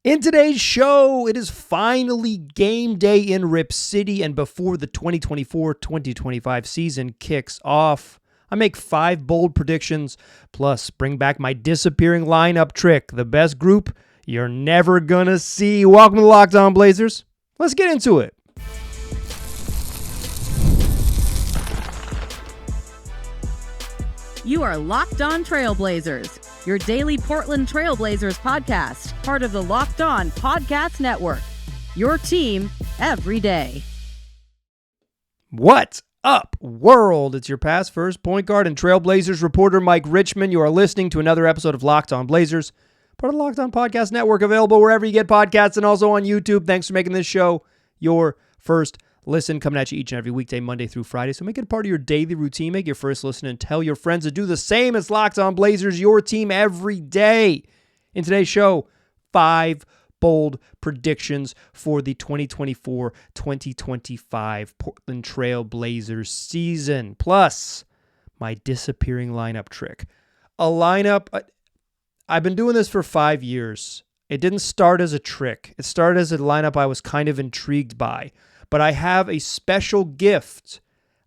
In today's show, it is finally game day in Rip City, and before the 2024-2025 season kicks off, I make 5 bold predictions, plus bring back my disappearing lineup trick, the best group you're never gonna see. Welcome to Locked On Blazers. Let's get into it. You are Locked On Trailblazers, your daily Portland Trailblazers podcast, part of the Locked On Podcast Network. Your team every day. What's up, world? It's your past first point guard and Trailblazers reporter Mike Richmond. You are listening to another episode of Locked On Blazers, part of the Locked On Podcast Network, available wherever you get podcasts and also on YouTube. Thanks for making this show your first listen, coming at you each and every weekday, Monday through Friday. So make it a part of your daily routine. Make your first listen and tell your friends to do the same. As Locked On Blazers, your team every day. In today's show, 5 bold predictions for the 2024-2025 Portland Trail Blazers season. Plus, my disappearing lineup trick. A lineup, I've been doing this for 5 years. It didn't start as a trick. It started as a lineup I was kind of intrigued by. But I have a special gift.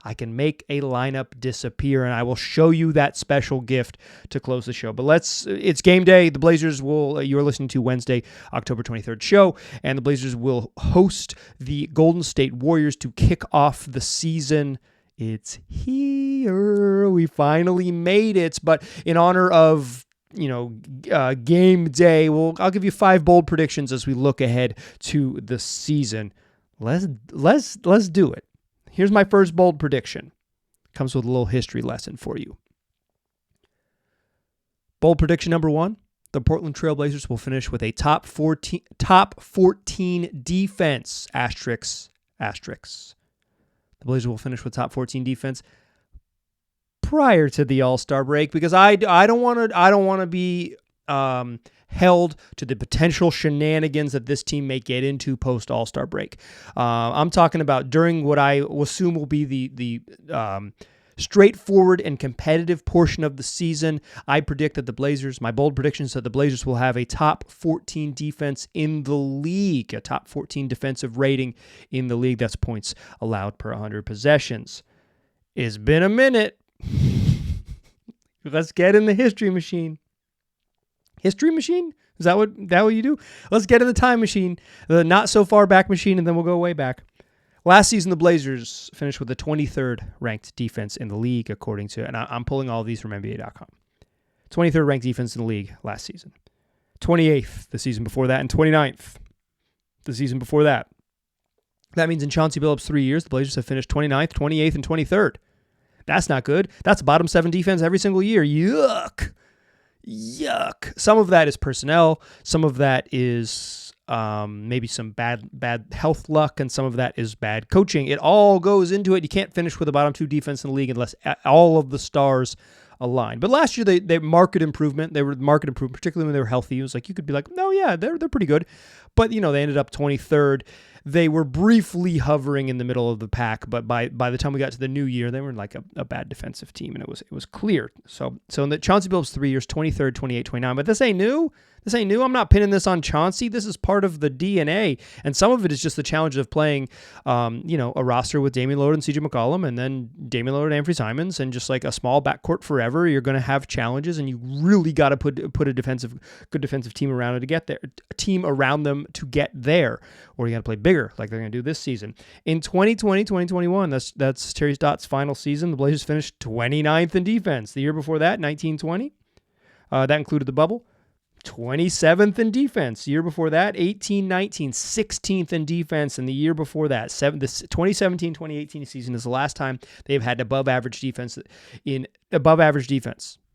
I can make a lineup disappear, and I will show you that special gift to close the show. But it's game day. The Blazers you're listening to Wednesday, October 23rd show, and the Blazers will host the Golden State Warriors to kick off the season. It's here. We finally made it. But in honor of game day, I'll give you 5 bold predictions as we look ahead to the season. Let's do it. Here's my first bold prediction. Comes with a little history lesson for you. Bold prediction number 1: the Portland Trail Blazers will finish with a top 14 defense. Asterisks. The Blazers will finish with top 14 defense prior to the All-Star break, because I don't want to be held to the potential shenanigans that this team may get into post All-Star break. I'm talking about during what I assume will be the straightforward and competitive portion of the season. I predict that my bold prediction is that the Blazers will have a top 14 defense in the league, a top 14 defensive rating in the league. That's points allowed per 100 possessions. It's been a minute. Let's get in the history machine. History machine? Is that what you do? Let's get in the time machine, the not so far back machine, and then we'll go way back. Last season, the Blazers finished with the 23rd ranked defense in the league, according to, and I'm pulling all of these from NBA.com. 23rd ranked defense in the league last season. 28th the season before that, and 29th the season before that. That means in Chauncey Billups' 3 years, the Blazers have finished 29th, 28th, and 23rd. That's not good. That's a bottom 7 defense every single year. Yuck. Some of that is personnel. Some of that is maybe some bad health luck, and some of that is bad coaching. It all goes into it. You can't finish with a bottom 2 defense in the league unless all of the stars align. But last year, they market improvement. They were market improvement, particularly when they were healthy. It was like you could be like, no, yeah, they're pretty good. But they ended up 23rd. They were briefly hovering in the middle of the pack, but by the time we got to the new year, they were like a bad defensive team, and it was clear. So in the Chauncey Billups' 3 years, 23rd, 28th, 29th. But this ain't new. I'm not pinning this on Chauncey. This is part of the DNA, and some of it is just the challenge of playing, a roster with Damian Lillard and CJ McCollum, and then Damian Lillard and Anthony Simons, and just like a small backcourt forever. You're going to have challenges, and you really got to put a good defensive team around it to get there, a team around them to get there, or you got to play bigger like they're going to do this season. In 2020-2021, that's Terry Stott's final season. The Blazers finished 29th in defense. The year before that, 19-20, that included the bubble. 27th in defense. The year before that, 18-19, 16th in defense. And the year before that, the 2017-2018 season is the last time they've had above average defense,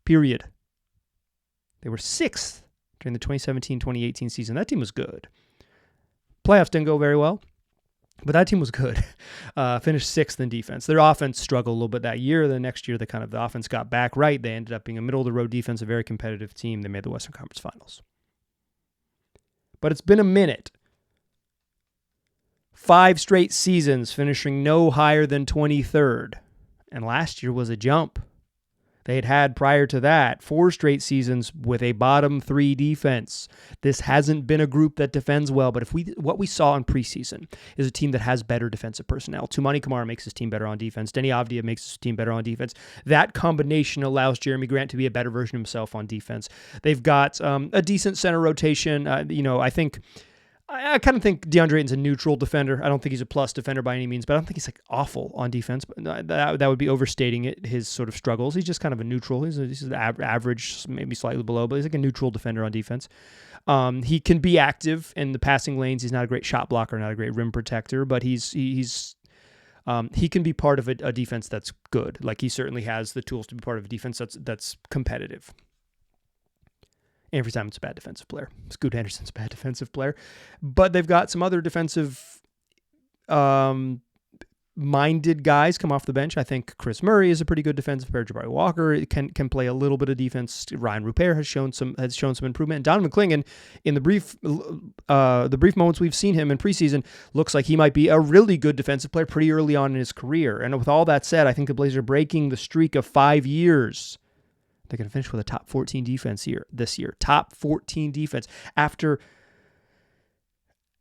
period. They were 6th during the 2017-2018 season. That team was good. Playoffs didn't go very well, but that team was good. Finished 6th in defense. Their offense struggled a little bit that year. The next year, the offense got back right. They ended up being a middle-of-the-road defense, a very competitive team. They made the Western Conference Finals. But it's been a minute. 5 straight seasons finishing no higher than 23rd. And last year was a jump. They had prior to that 4 straight seasons with a bottom 3 defense. This hasn't been a group that defends well, but what we saw in preseason is a team that has better defensive personnel. Tumani Kamara makes his team better on defense. Denny Avdia makes his team better on defense. That combination allows Jeremy Grant to be a better version of himself on defense. They've got a decent center rotation. I kind of think DeAndre Ayton's a neutral defender. I don't think he's a plus defender by any means, but I don't think he's like awful on defense. But that would be overstating it, his sort of struggles. He's just kind of a neutral. He's an average, maybe slightly below, but he's like a neutral defender on defense. He can be active in the passing lanes. He's not a great shot blocker, not a great rim protector, but he can be part of a defense that's good. Like, he certainly has the tools to be part of a defense that's competitive. Every time it's a bad defensive player. Scoot Henderson's a bad defensive player. But they've got some other defensive minded guys come off the bench. I think Chris Murray is a pretty good defensive player. Jabari Walker can play a little bit of defense. Ryan Rupert has shown some improvement. And Donovan Clingan, in the brief moments we've seen him in preseason, looks like he might be a really good defensive player pretty early on in his career. And with all that said, I think the Blazers are breaking the streak of 5 years. They're going to finish with a top 14 defense this year. Top 14 defense.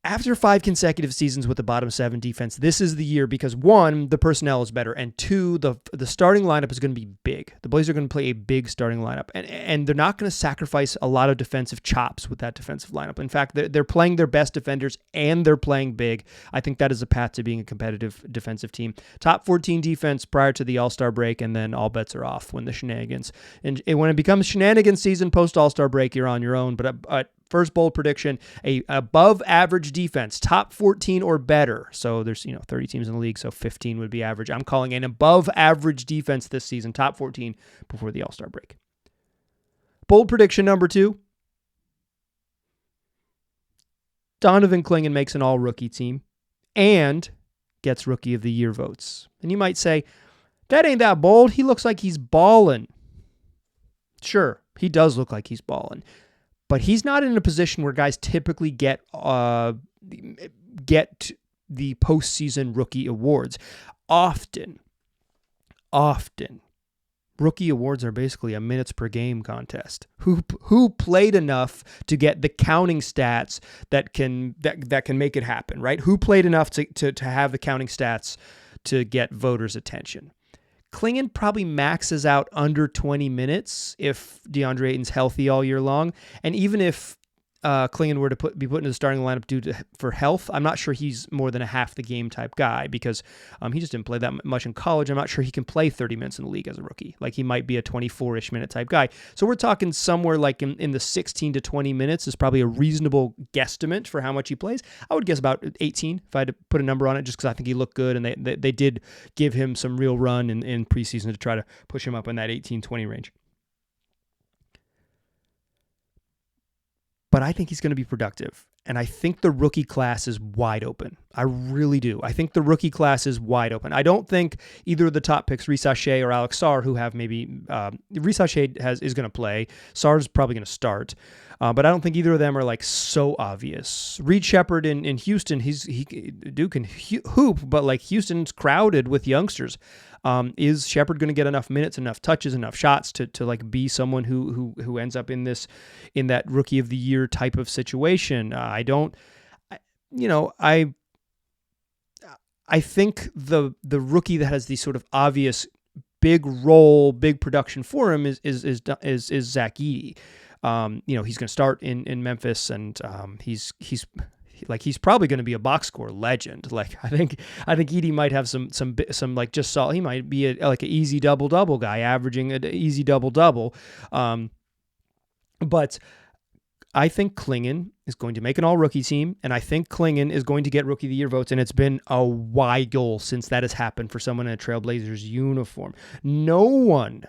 After 5 consecutive seasons with the bottom 7 defense, this is the year because, 1, the personnel is better, and 2, the starting lineup is going to be big. The Blazers are going to play a big starting lineup, and they're not going to sacrifice a lot of defensive chops with that defensive lineup. In fact, they're playing their best defenders, and they're playing big. I think that is a path to being a competitive defensive team. Top 14 defense prior to the All-Star break, and then all bets are off when the shenanigans. And when it becomes shenanigans season post-All-Star break, you're on your own, but first bold prediction, a above average defense, top 14 or better. So there's 30 teams in the league, so 15 would be average. I'm calling an above average defense this season, top 14 before the All-Star break. Bold prediction number 2. Donovan Clingan makes an all-rookie team and gets Rookie of the Year votes. And you might say, that ain't that bold. He looks like he's balling. Sure, he does look like he's balling. But he's not in a position where guys typically get the postseason rookie awards. Often, rookie awards are basically a minutes per game contest. Who played enough to get the counting stats that can make it happen, right? Who played enough to have the counting stats to get voters' attention? Clingan probably maxes out under 20 minutes if DeAndre Ayton's healthy all year long. And even if Clingan were to be put into the starting lineup for health, I'm not sure he's more than a half the game type guy because he just didn't play that much in college. I'm not sure he can play 30 minutes in the league as a rookie. Like, he might be a 24-ish minute type guy. So we're talking somewhere like in the 16 to 20 minutes is probably a reasonable guesstimate for how much he plays. I would guess about 18 if I had to put a number on it, just because I think he looked good, and they did give him some real run in preseason to try to push him up in that 18-20 range. But I think he's going to be productive. And I think the rookie class is wide open. I really do. I think the rookie class is wide open. I don't think either of the top picks, Reese Shea or Alex Sarr, who have maybe Reese Shea is going to play. Sarr's probably going to start. But I don't think either of them are like so obvious. Reed Shepherd in Houston, Duke can hoop, but like Houston's crowded with youngsters. Is Shepherd going to get enough minutes, enough touches, enough shots to like be someone who ends up in that Rookie of the Year type of situation? I think the rookie that has the sort of obvious big role, big production for him is Zach Edey. He's going to start in Memphis, and he's probably going to be a box score legend. Like, I think Edey might have some like just solid. He might be like an easy double guy, averaging an easy double. But I think Clingan is going to make an all-rookie team, and I think Clingan is going to get Rookie of the Year votes, and it's been a while since that has happened for someone in a Trailblazers uniform. No one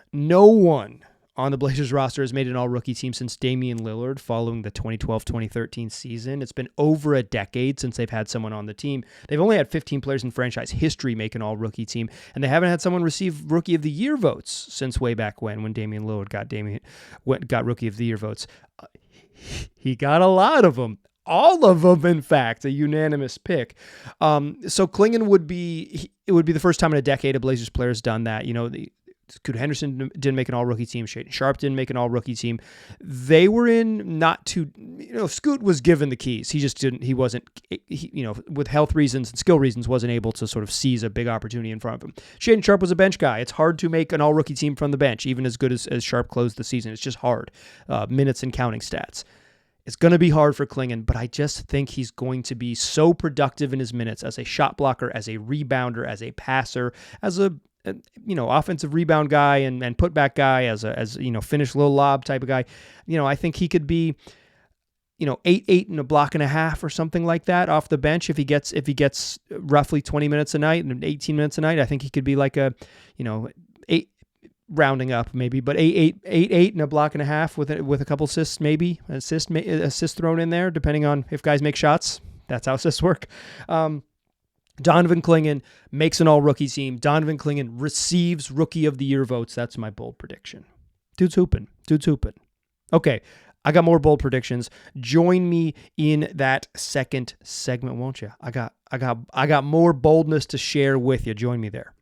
on the Blazers roster has made an all-rookie team since Damian Lillard following the 2012-2013 season. It's been over a decade since they've had someone on the team. They've only had 15 players in franchise history make an all-rookie team, and they haven't had someone receive Rookie of the Year votes since way back when Damian Lillard got Rookie of the Year votes. He got a lot of them. All of them, in fact, a unanimous pick. So Clingan would be the first time in a decade a Blazers player has done that. Scoot Henderson didn't make an all-rookie team. Shaedon Sharpe didn't make an all-rookie team. They were in not too, Scoot was given the keys. He just didn't, he wasn't, with health reasons and skill reasons, wasn't able to sort of seize a big opportunity in front of him. Shaedon Sharpe was a bench guy. It's hard to make an all-rookie team from the bench, even as good as Sharpe closed the season. It's just hard. Minutes and counting stats. It's going to be hard for Klingon, but I just think he's going to be so productive in his minutes as a shot blocker, as a rebounder, as a passer, as a offensive rebound guy and putback guy, as finish low lob type of guy. I think he could be 8 and a block and a half or something like that off the bench if he gets roughly 20 minutes a night and 18 minutes a night. I think he could be like a 8, rounding up maybe, but 8 and a block and a half with a couple assists, maybe assist thrown in there, depending on if guys make shots. That's how assists work. Donovan Klingon makes an all-rookie team. Donovan Klingon receives Rookie of the Year votes. That's my bold prediction. Dude's hooping. Okay, I got more bold predictions. Join me in that second segment, won't you? I got more boldness to share with you. Join me there.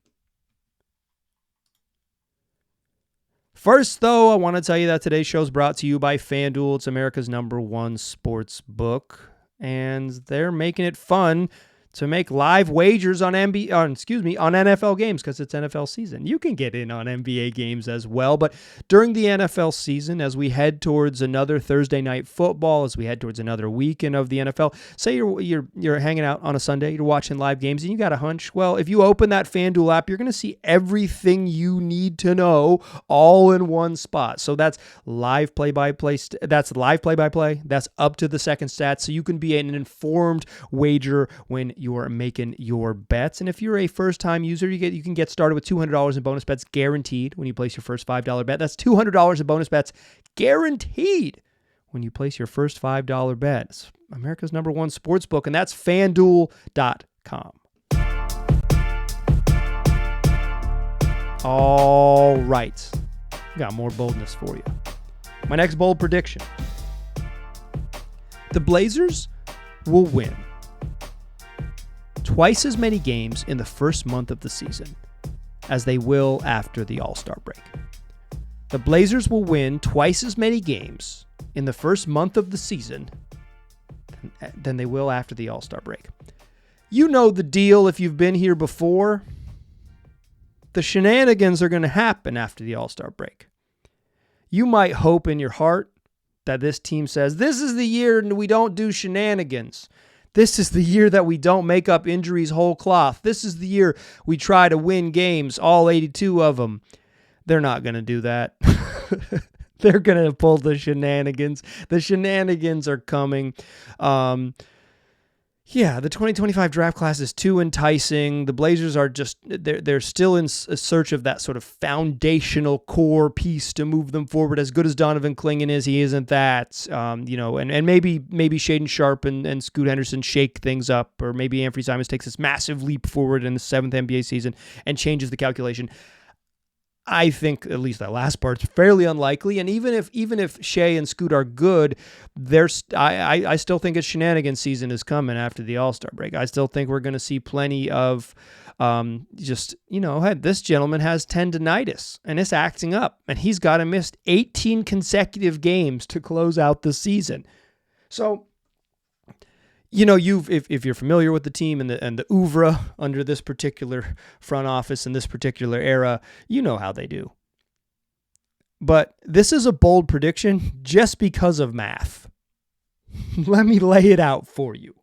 First, though, I want to tell you that today's show is brought to you by FanDuel. It's America's #1 sports book, and they're making it fun to make live wagers on NFL games because it's NFL season. You can get in on NBA games as well, but during the NFL season, as we head towards another Thursday night football, as we head towards another weekend of the NFL, say you're hanging out on a Sunday, you're watching live games, and you got a hunch. Well, if you open that FanDuel app, you're going to see everything you need to know all in one spot. So that's live play-by-play. That's up to the second stat, so you can be an informed wager when you are making your bets. And if you're a first-time user, you can get started with $200 in bonus bets guaranteed when you place your first $5 bet. That's $200 in bonus bets guaranteed when you place your first $5 bet. It's America's #1 sports book, and that's FanDuel.com. All right. Got more boldness for you. My next bold prediction. The Blazers will win twice as many games in the first month of the season as they will after the All-Star break. The Blazers will win twice as many games in the first month of the season than they will after the All-Star break. You know the deal if you've been here before. The shenanigans are going to happen after the All-Star break. You might hope in your heart that this team says, this is the year and we don't do shenanigans. This is the year that we don't make up injuries whole cloth. This is the year we try to win games, all 82 of them. They're not going to do that. They're going to pull the shenanigans. The shenanigans are coming. The 2025 draft class is too enticing. The Blazers are they're still in search of that sort of foundational core piece to move them forward. As good as Donovan Klingon is, he isn't that. And maybe Shaedon Sharpe and Scoot Henderson shake things up, or maybe Anthony Simons takes this massive leap forward in the 7th NBA season and changes the calculation. I think at least that last part's fairly unlikely, and even if Shea and Scoot are good, I still think a shenanigans season is coming after the All-Star break. I still think we're going to see plenty of this gentleman has tendinitis and it's acting up, and he's got to miss 18 consecutive games to close out the season. So, if you're familiar with the team and the oeuvre under this particular front office in this particular era, you know how they do. But this is a bold prediction just because of math. Let me lay it out for you.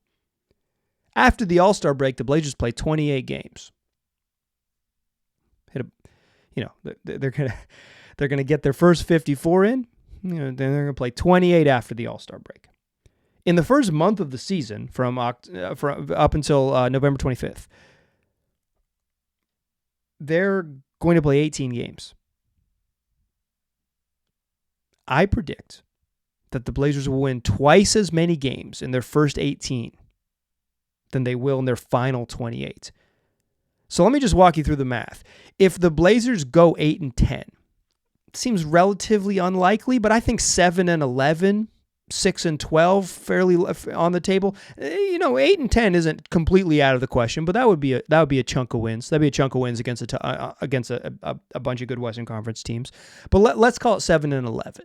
After the All-Star break, the Blazers play 28 games. They're gonna get their first 54 in. Then they're gonna play 28 after the All-Star break. In the first month of the season, from up until November 25th, they're going to play 18 games. I predict that the Blazers will win twice as many games in their first 18 than they will in their final 28. So let me just walk you through the math. If the Blazers go 8-10, it seems relatively unlikely, but I think 7-11 6-12 fairly on the table. 8-10 isn't completely out of the question, but that would be a chunk of wins. That'd be a chunk of wins against a bunch of good Western Conference teams. But let's call it 7-11.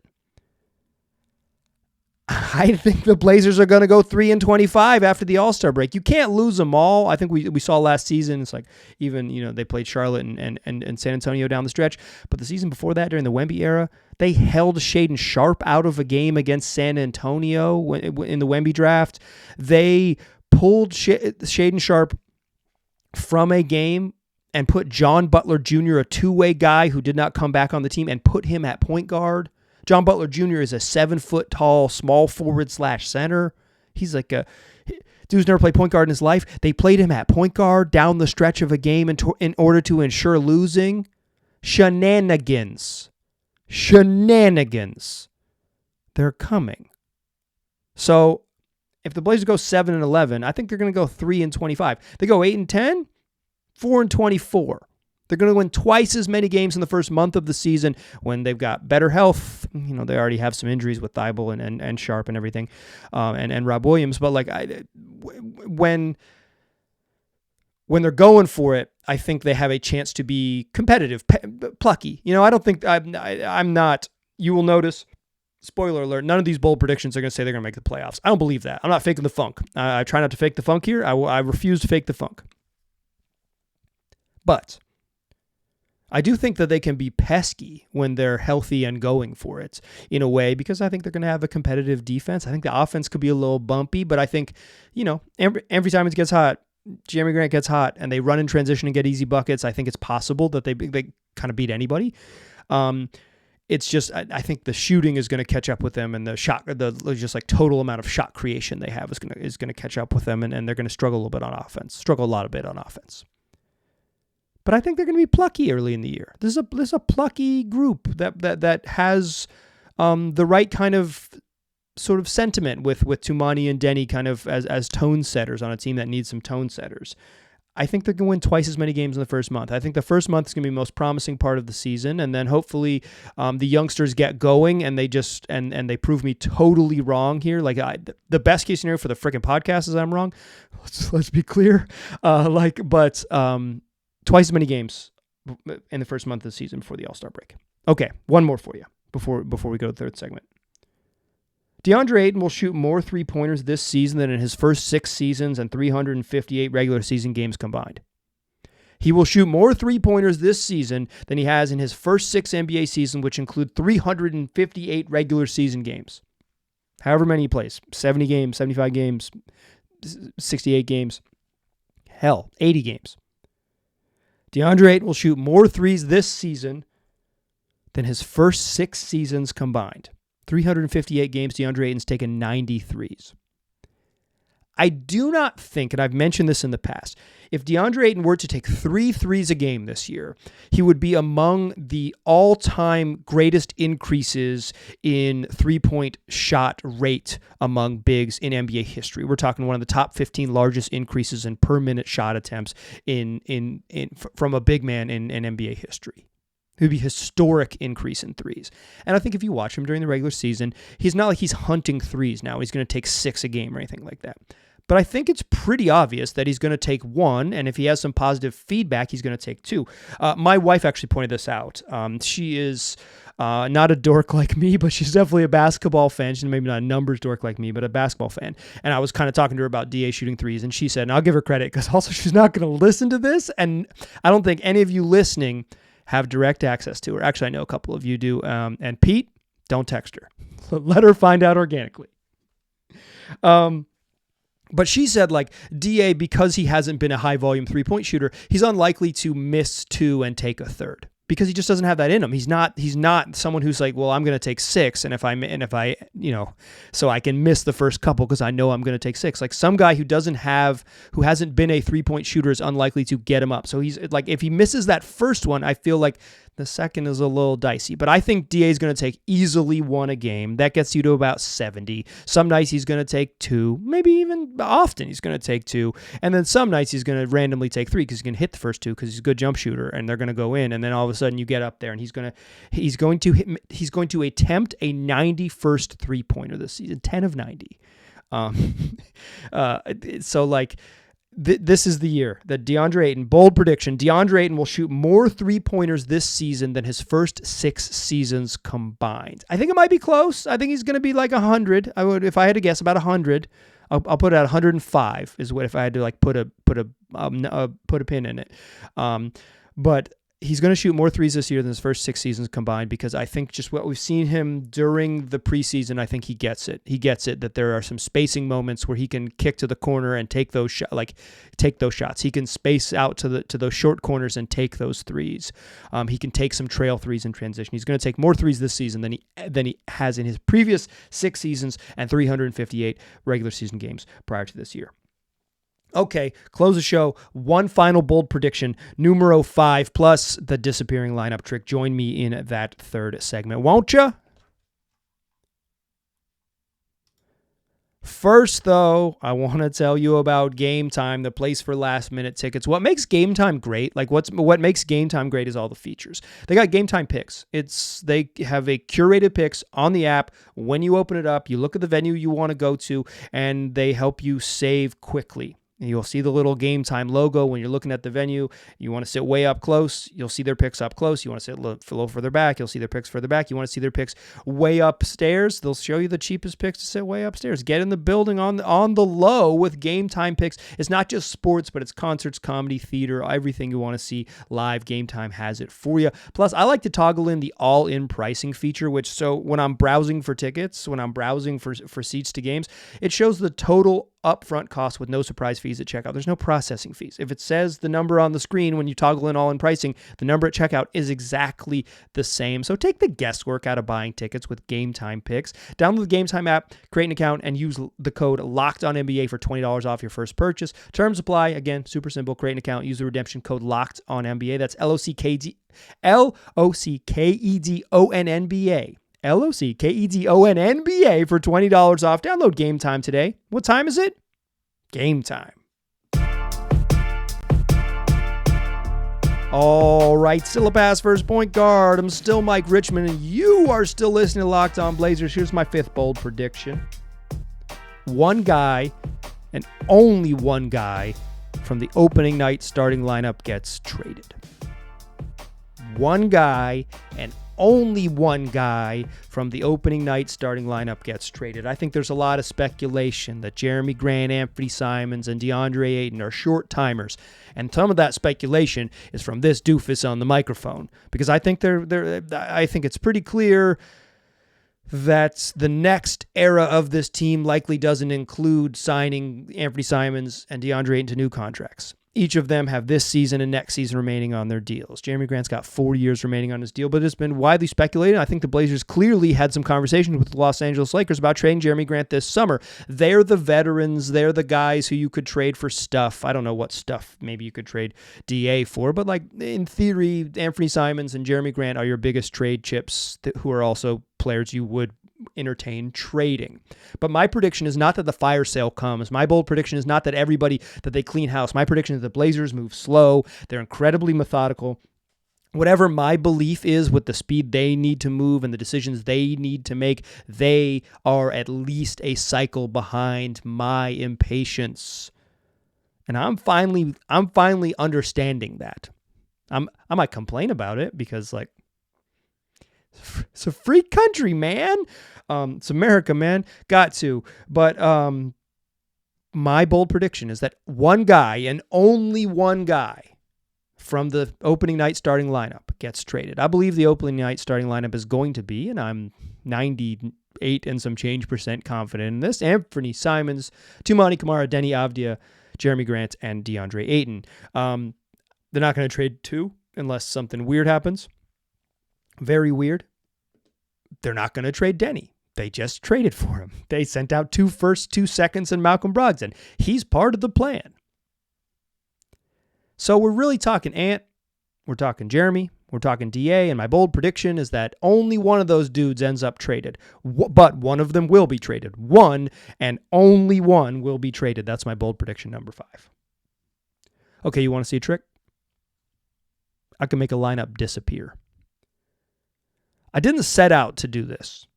I think the Blazers are going to go 3-25 after the All-Star break. You can't lose them all. I think we saw last season. It's like even they played Charlotte and San Antonio down the stretch, but the season before that, during the Wemby era, they held Shaedon Sharpe out of a game against San Antonio in the Wemby draft. They pulled Shaedon Sharpe from a game and put John Butler Jr., a two-way guy who did not come back on the team, and put him at point guard. John Butler Jr. is a 7-foot tall, small forward / center. He's like a dude's never played point guard in his life. They played him at point guard down the stretch of a game in order to ensure losing. Shenanigans. They're coming. So if the Blazers go 7-11, I think they're going to go 3-25. They go 8-10, 4-24. They're going to win twice as many games in the first month of the season when they've got better health. They already have some injuries with Thibault and Sharp and everything, and Rob Williams. But when they're going for it, I think they have a chance to be competitive, plucky. I don't think I'm not. You will notice. Spoiler alert, none of these bold predictions are going to say they're going to make the playoffs. I don't believe that. I'm not faking the funk. I try not to fake the funk here. I refuse to fake the funk. But I do think that they can be pesky when they're healthy and going for it in a way, because I think they're going to have a competitive defense. I think the offense could be a little bumpy, but I think, every time it gets hot, Jeremy Grant gets hot and they run in transition and get easy buckets, I think it's possible that they kind of beat anybody. It's just, I think the shooting is going to catch up with them, and the just like total amount of shot creation they have is going to catch up with them, and they're going to struggle a lot bit on offense. But I think they're going to be plucky early in the year. This is a plucky group that has the right kind of sort of sentiment with Tumani and Denny kind of as tone setters on a team that needs some tone setters. I think they're going to win twice as many games in the first month. I think the first month is going to be the most promising part of the season, and then hopefully the youngsters get going and they just and they prove me totally wrong here. The best case scenario for the freaking podcast is I'm wrong. Let's be clear. Twice as many games in the first month of the season before the All-Star break. Okay, one more for you before we go to the third segment. DeAndre Ayton will shoot more three-pointers this season than in his first 6 seasons and 358 regular season games combined. He will shoot more three-pointers this season than he has in his first 6 NBA seasons, which include 358 regular season games. However many he plays, 70 games, 75 games, 68 games, hell, 80 games. DeAndre Ayton will shoot more threes this season than his first 6 seasons combined. 358 games, DeAndre Ayton's taken 90 threes. I do not think, and I've mentioned this in the past, if DeAndre Ayton were to take 3 threes a game this year, he would be among the all-time greatest increases in three-point shot rate among bigs in NBA history. We're talking one of the top 15 largest increases in per-minute shot attempts from a big man in NBA history. It would be a historic increase in threes. And I think if you watch him during the regular season, he's not like he's hunting threes now. He's going to take 6 a game or anything like that. But I think it's pretty obvious that he's going to take 1, and if he has some positive feedback, he's going to take 2. My wife actually pointed this out. She is not a dork like me, but she's definitely a basketball fan. She's maybe not a numbers dork like me, but a basketball fan. And I was kind of talking to her about DA shooting threes, and she said, and I'll give her credit, because also she's not going to listen to this, and I don't think any of you listening have direct access to her. Actually, I know a couple of you do. And Pete, don't text her. Let her find out organically. But she said, DA, because he hasn't been a high-volume three-point shooter, he's unlikely to miss 2 and take a third, because he just doesn't have that in him. He's not someone who's like, well, I'm going to take 6, and if I so I can miss the first couple because I know I'm going to take 6. Like some guy who hasn't been a three-point shooter is unlikely to get him up. So he's like, if he misses that first one, I feel like The second is a little dicey, but I think DA is going to take easily 1 a game. That gets you to about 70. Some nights he's going to take 2, maybe even often he's going to take 2, and then some nights he's going to randomly take 3 because he's going to hit the first 2 because he's a good jump shooter and they're going to go in, and then all of a sudden you get up there and he's going to attempt a 91st 3-pointer this season, 10 of 90. So like. This is the year that DeAndre Ayton, bold prediction, DeAndre Ayton will shoot more 3-pointers this season than his first 6 seasons combined. I think it might be close. I think he's going to be like 100. I would, if I had to guess, about 100. I'll put it at 105 is what if I had to like put a pin in it. But he's going to shoot more threes this year than his first 6 seasons combined because I think just what we've seen him during the preseason, I think he gets it. He gets it that there are some spacing moments where he can kick to the corner and take those shots. He can space out to those short corners and take those threes. He can take some trail threes in transition. He's going to take more threes this season than he has in his previous 6 seasons and 358 regular season games prior to this year. Okay, close the show. One final bold prediction, numero 5, plus the disappearing lineup trick. Join me in that third segment, won't you? First, though, I want to tell you about Gametime, the place for last-minute tickets. What makes Gametime great? What makes Gametime great is all the features. They got Gametime picks. They have a curated picks on the app. When you open it up, you look at the venue you want to go to, and they help you save quickly. You'll see the little Gametime logo when you're looking at the venue. You want to sit way up close, you'll see their picks up close. You want to sit a little further back, you'll see their picks further back. You want to see their picks way upstairs, they'll show you the cheapest picks to sit way upstairs. Get in the building on the low with Gametime picks. It's not just sports, but it's concerts, comedy, theater, everything you want to see live. Gametime has it for you. Plus, I like to toggle in the all-in pricing feature, so when I'm browsing for tickets, when I'm browsing for seats to games, it shows the total upfront cost with no surprise fees at checkout. There's no processing fees. If it says the number on the screen when you toggle in all in pricing, the number at checkout is exactly the same. So take the guesswork out of buying tickets with Gametime picks. Download the Gametime app, create an account, and use the code LOCKEDONNBA for $20 off your first purchase. Terms apply. Again, super simple. Create an account, use the redemption code LOCKEDONNBA. That's LOCKEDONNBA. LOCKEDONNBA for $20 off. Download Gametime today. What time is it? Gametime. All right, still a pass first point guard. I'm still Mike Richmond, and you are still listening to Locked On Blazers. Here's my 5th bold prediction. One guy, and only one guy, from the opening night starting lineup gets traded. One guy, and only one guy from the opening night starting lineup gets traded. I think there's a lot of speculation that Jeremy Grant, Anthony Simons, and DeAndre Ayton are short timers, and some of that speculation is from this doofus on the microphone, because I think I think it's pretty clear that the next era of this team likely doesn't include signing Anthony Simons and DeAndre Ayton to new contracts. Each of them have this season and next season remaining on their deals. Jeremy Grant's got 4 years remaining on his deal, but it's been widely speculated. I think the Blazers clearly had some conversations with the Los Angeles Lakers about trading Jeremy Grant this summer. They're the veterans. They're the guys who you could trade for stuff. I don't know what stuff maybe you could trade DA for, but like in theory, Anthony Simons and Jeremy Grant are your biggest trade chips who are also players you would entertain trading. But my prediction is not that the fire sale comes. My bold prediction is not that they clean house. My prediction is the Blazers move slow. They're incredibly methodical. Whatever my belief is with the speed they need to move and the decisions they need to make, they are at least a cycle behind my impatience. And I'm finally understanding that. I might complain about it because it's a free country, man. It's America, man. Got to. But my bold prediction is that one guy and only one guy from the opening night starting lineup gets traded. I believe the opening night starting lineup is going to be, and I'm 98 and some change % confident in this, Anthony Simons, Toumani Camara, Deni Avdija, Jeremy Grant, and DeAndre Ayton. They're not going to trade 2 unless something weird happens. Very weird. They're not going to trade Deni. They just traded for him. They sent out 2 firsts, 2 seconds, and Malcolm Brogdon. He's part of the plan. So we're really talking Ant. We're talking Jeremy. We're talking DA, and my bold prediction is that only one of those dudes ends up traded. But one of them will be traded. One and only one will be traded. That's my bold prediction number 5. Okay, you want to see a trick? I can make a lineup disappear. I didn't set out to do this,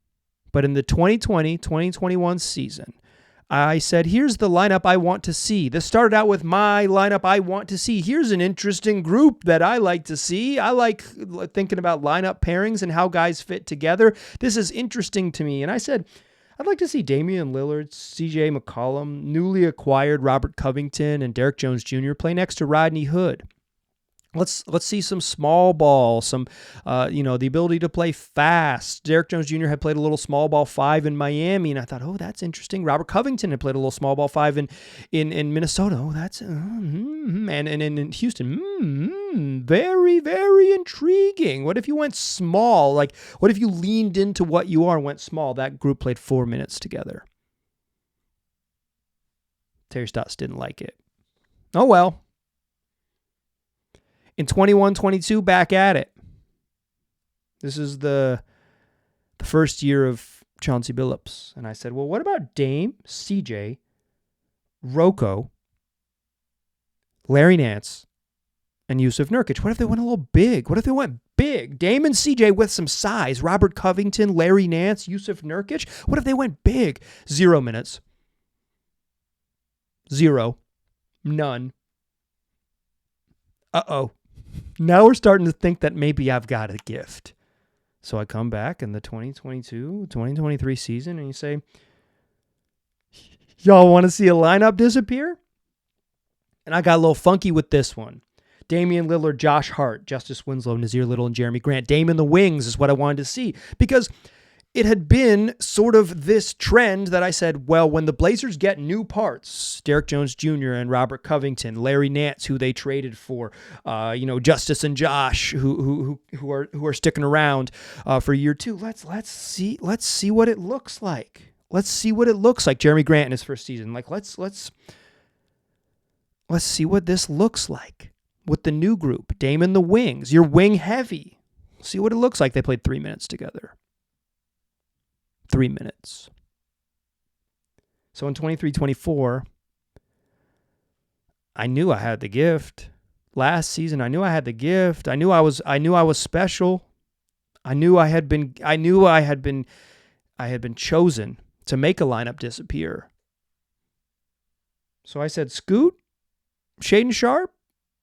but in the 2020-2021 season, I said, here's the lineup I want to see. This started out with my lineup I want to see. Here's an interesting group that I like to see. I like thinking about lineup pairings and how guys fit together. This is interesting to me. And I said, I'd like to see Damian Lillard, CJ McCollum, newly acquired Robert Covington, and Derrick Jones Jr. play next to Rodney Hood. Let's see some small ball, some the ability to play fast. Derrick Jones Jr. had played a little small ball 5 in Miami, and I thought, oh, that's interesting. Robert Covington had played a little small ball 5 in Minnesota. Oh, that's and in Houston. Very, very intriguing. What if you went small? Like, what if you leaned into what you are and went small? That group played 4 minutes together. Terry Stotts didn't like it. Oh, well. In 21-22, back at it. This is the first year of Chauncey Billups. And I said, well, what about Dame, CJ, Rocco, Larry Nance, and Yusuf Nurkic? What if they went a little big? What if they went big? Dame and CJ with some size. Robert Covington, Larry Nance, Yusuf Nurkic. What if they went big? 0 minutes. 0. None. Uh-oh. Now we're starting to think that maybe I've got a gift. So I come back in the 2022-2023 season and you say, y'all want to see a lineup disappear? And I got a little funky with this one. Damian Lillard, Josh Hart, Justice Winslow, Nazir Little, and Jeremy Grant. Dame in the wings is what I wanted to see because it had been sort of this trend that I said, well, when the Blazers get new parts, Derrick Jones Jr. and Robert Covington, Larry Nance, who they traded for, Justice and Josh, who are sticking around for year 2. Let's see what it looks like. Let's see what it looks like. Jeremy Grant in his first season. Like let's see what this looks like with the new group. Dame in the wings. You're wing heavy. See what it looks like. They played 3 minutes together. 3 minutes. So in 23-24, I knew I had the gift. Last season, I knew I had the gift. I knew I was special. I knew I had been chosen to make a lineup disappear. So I said, Scoot, Shaedon Sharpe,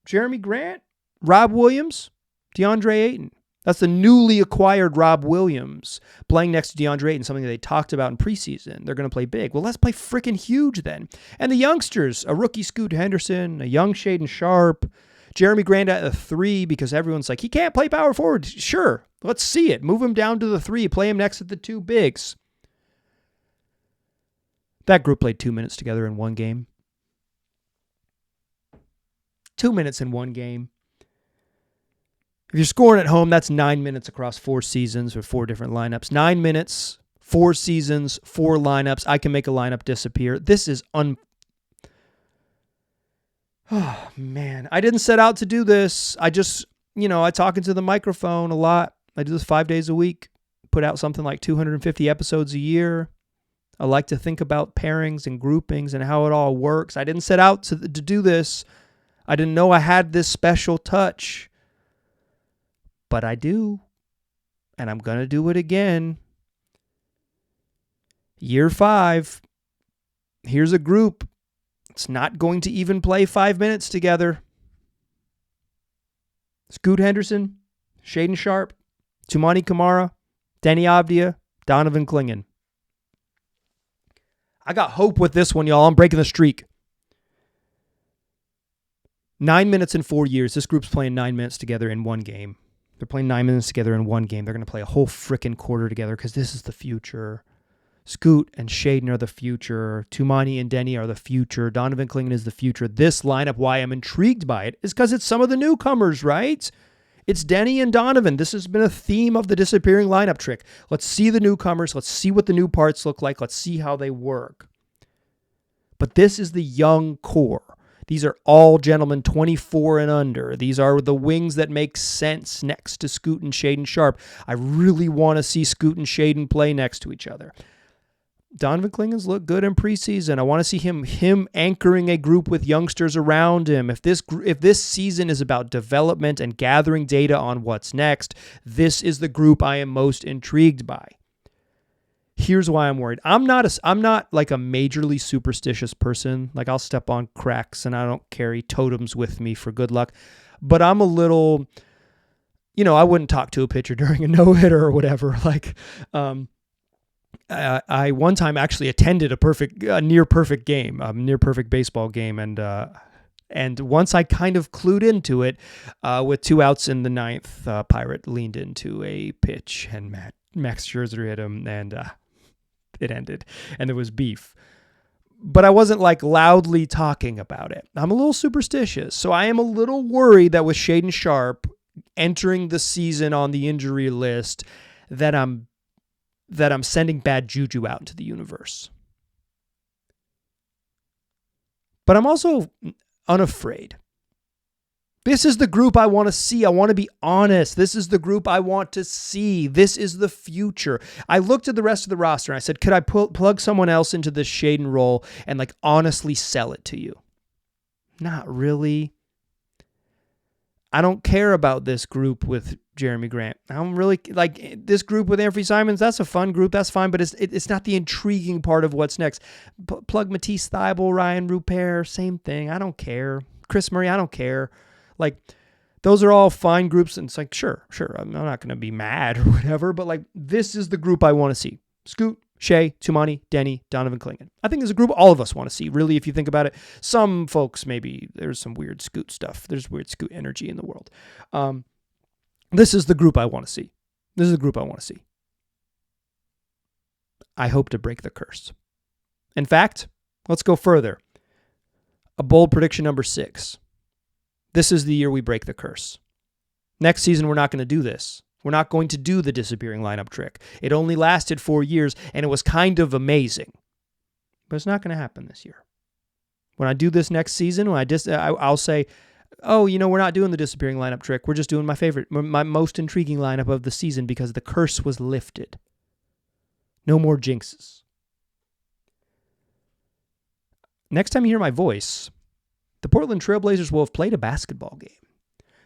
Jeremy Grant, Rob Williams, DeAndre Ayton. That's the newly acquired Rob Williams playing next to DeAndre Ayton, something that they talked about in preseason. They're going to play big. Well, let's play freaking huge then. And the youngsters, a rookie Scoot Henderson, a young Shaedon Sharpe, Jeremy Grant at the 3 because everyone's like, he can't play power forward. Sure, let's see it. Move him down to the 3. Play him next to the 2 bigs. That group played 2 minutes together in one game. 2 minutes in one game. If you're scoring at home, that's 9 minutes across 4 seasons or 4 different lineups. 9 minutes, 4 seasons, 4 lineups. I can make a lineup disappear. This is Oh, man. I didn't set out to do this. I just, I talk into the microphone a lot. I do this 5 days a week. Put out something like 250 episodes a year. I like to think about pairings and groupings and how it all works. I didn't set out to do this. I didn't know I had this special touch. But I do, and I'm going to do it again. Year 5, here's a group. It's not going to even play 5 minutes together. Scoot Henderson, Shaedon Sharpe, Toumani Camara, Deni Avdija, Donovan Clingan. I got hope with this one, y'all. I'm breaking the streak. 9 minutes in 4 years. This group's playing 9 minutes together in one game. They're playing 9 minutes together in one game. They're going to play a whole freaking quarter together because this is the future. Scoot and Shaedon are the future. Toumani and Deni are the future. Donovan Clingan is the future. This lineup, why I'm intrigued by it, is because it's some of the newcomers, right? It's Deni and Donovan. This has been a theme of the disappearing lineup trick. Let's see the newcomers. Let's see what the new parts look like. Let's see how they work. But this is the young core. These are all gentlemen 24 and under. These are the wings that make sense next to Scoot and Shaden Sharp. I really want to see Scoot and Shaden play next to each other. Donovan Clingan's looked good in preseason. I want to see him anchoring a group with youngsters around him. If this season is about development and gathering data on what's next, this is the group I am most intrigued by. Here's why I'm worried. I'm not like a majorly superstitious person. Like, I'll step on cracks and I don't carry totems with me for good luck. But I'm a little, I wouldn't talk to a pitcher during a no-hitter or whatever. Like, I one time actually attended a near perfect baseball game, and once I kind of clued into it, with 2 outs in the 9th, Pirate leaned into a pitch and Max Scherzer hit him, and it ended, and there was beef. But I wasn't like loudly talking about it. I'm a little superstitious, so I am a little worried that with Shaden Sharp entering the season on the injury list, that I'm sending bad juju out into the universe. But I'm also unafraid. This is the group I want to see. I want to be honest. This is the group I want to see. This is the future. I looked at the rest of the roster and I said, could I plug someone else into this Shaden role and like honestly sell it to you? Not really. I don't care about this group with Jeremy Grant. I don't really like this group with Anthony Simons. That's a fun group. That's fine, but it's not the intriguing part of what's next. Plug Matisse Thybulle, Ryan Rupert, same thing. I don't care. Chris Murray, I don't care. Like, those are all fine groups, and it's like, sure. I'm not going to be mad or whatever, but like, this is the group I want to see. Scoot, Shea, Tumani, Denny, Donovan Clingan. I think there's a group all of us want to see, really, if you think about it. Some folks, maybe there's some weird Scoot stuff. There's weird Scoot energy in the world. This is the group I want to see. This is the group I want to see. I hope to break the curse. In fact, let's go further. A bold prediction number 6. This is the year we break the curse. Next season, we're not going to do this. We're not going to do the disappearing lineup trick. It only lasted 4 years, and it was kind of amazing. But it's not going to happen this year. When I do this next season, I'll say, oh, we're not doing the disappearing lineup trick. We're just doing my most intriguing lineup of the season because the curse was lifted. No more jinxes. Next time you hear my voice, the Portland Trail Blazers will have played a basketball game.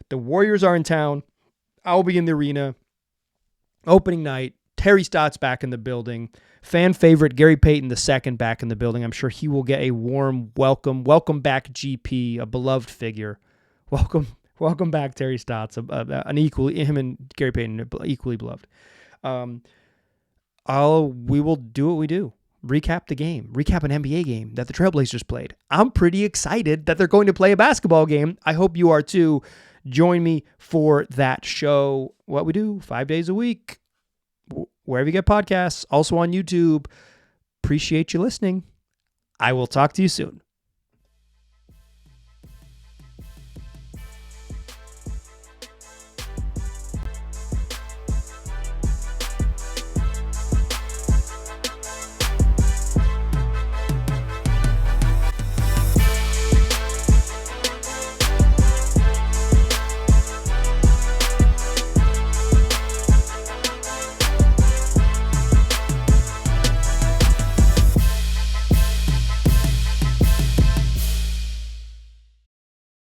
The Warriors are in town. I'll be in the arena. Opening night. Terry Stott's back in the building. Fan favorite Gary Payton II back in the building. I'm sure he will get a warm welcome. Welcome back, GP, a beloved figure. Welcome back, Terry Stotts. Him and Gary Payton are equally beloved. We will do what we do. Recap the game. Recap an NBA game that the Trailblazers played. I'm pretty excited that they're going to play a basketball game. I hope you are too. Join me for that show. What we do 5 days a week, wherever you get podcasts, also on YouTube. Appreciate you listening. I will talk to you soon.